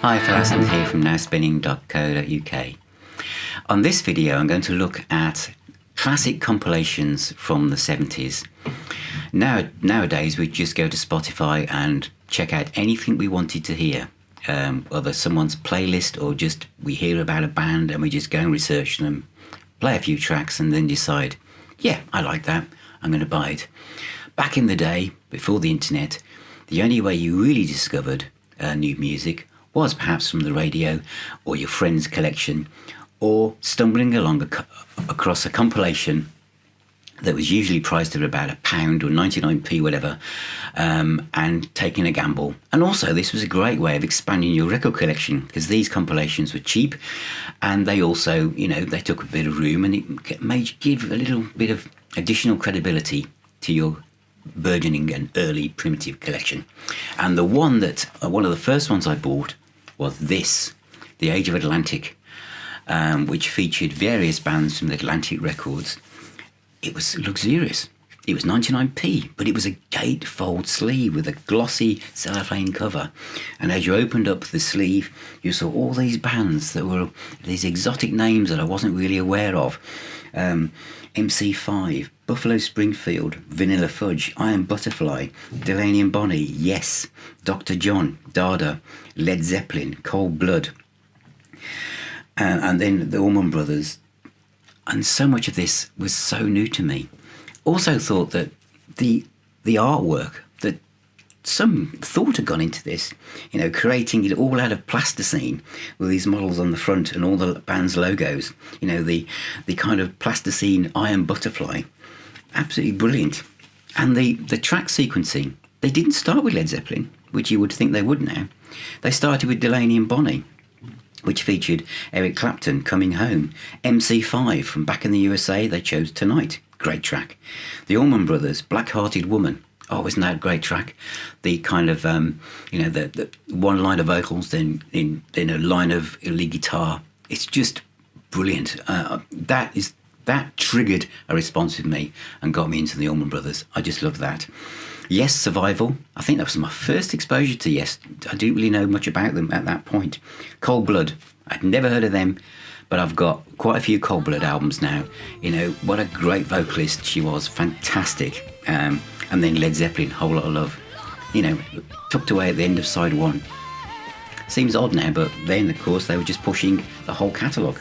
Hi, Aston here from nowspinning.co.uk. On this video I'm going to look at classic compilations from the 70s. Nowadays we just go to Spotify and check out anything we wanted to hear, whether someone's playlist or just we hear about a band and we just go and research them, play a few tracks and then decide, yeah, I like that, I'm going to buy it. Back in the day, before the internet, the only way you really discovered new music was perhaps from the radio or your friend's collection, or stumbling along across a compilation that was usually priced at about £1 or 99p, whatever, and taking a gamble. And also this was a great way of expanding your record collection, because these compilations were cheap and they also, they took a bit of room, and it made you give a little bit of additional credibility to your burgeoning and early primitive collection. And one of the first ones I bought was this, The Age of Atlantic, which featured various bands from the Atlantic Records. It was luxurious. It was 99p, but it was a gatefold sleeve with a glossy cellophane cover. And as you opened up the sleeve, you saw all these bands that were these exotic names that I wasn't really aware of. MC5, Buffalo Springfield, Vanilla Fudge, Iron Butterfly, Delaney and Bonnie, Yes, Dr. John, Dada, Led Zeppelin, Cold Blood, and then the Allman Brothers. And so much of this was so new to me. Also thought that the artwork, that some thought had gone into this, creating it all out of plasticine with these models on the front and all the band's logos, the kind of plasticine Iron Butterfly. Absolutely brilliant. And the track sequencing, they didn't start with Led Zeppelin, which you would think they would now. They started with Delaney and Bonnie, which featured Eric Clapton, Coming Home. MC5 from back in the USA, they chose Tonight. Great track. The Allman Brothers, Black Hearted Woman. Oh, isn't that a great track? The kind of, the one line of vocals, then a line of lead guitar. It's just brilliant. That triggered a response with me and got me into the Allman Brothers. I just love that. Yes, Survival. I think that was my first exposure to Yes. I didn't really know much about them at that point. Cold Blood. I'd never heard of them, but I've got quite a few Cold Blood albums now. What a great vocalist she was. Fantastic. And then Led Zeppelin, Whole Lot of Love. Tucked away at the end of side one. Seems odd now, but then, of course, they were just pushing the whole catalogue.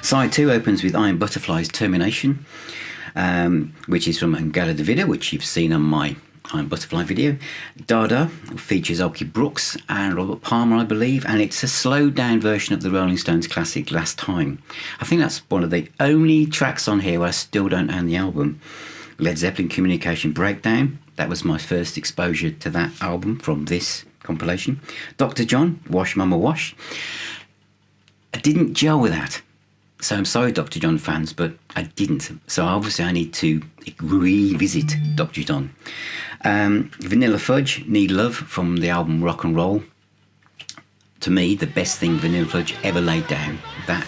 Side 2 opens with Iron Butterfly's Termination, which is from Angela Davida, which you've seen on my Iron Butterfly video. Dada features Okie Brooks and Robert Palmer, I believe, and it's a slowed down version of the Rolling Stones classic Last Time. I think that's one of the only tracks on here where I still don't own the album. Led Zeppelin Communication Breakdown, that was my first exposure to that album from this compilation. Dr. John, Wash Mama Wash. I didn't gel with that. So I'm sorry, Dr. John fans, but I didn't. So obviously I need to revisit Dr. John. Vanilla Fudge, Need Love, from the album Rock and Roll. To me, the best thing Vanilla Fudge ever laid down. That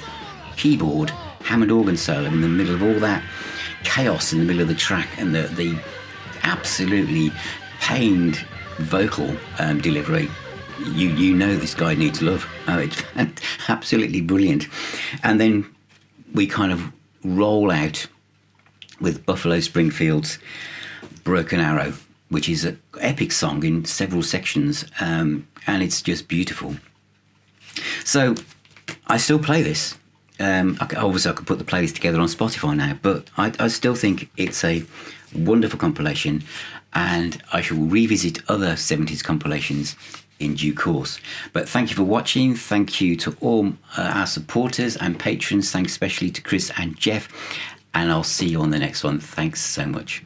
keyboard, Hammond organ solo in the middle of all that chaos in the middle of the track, and the absolutely pained vocal delivery. You know this guy needs love. Oh, it's absolutely brilliant. And then we kind of roll out with Buffalo Springfield's Broken Arrow, which is an epic song in several sections, and it's just beautiful. So I still play this. Obviously I could put the playlist together on Spotify now, but I still think it's a wonderful compilation, and I shall revisit other 70s compilations in due course. But thank you for watching. Thank you to all our supporters and patrons. Thanks especially to Chris and Jeff, and I'll see you on the next one. Thanks so much.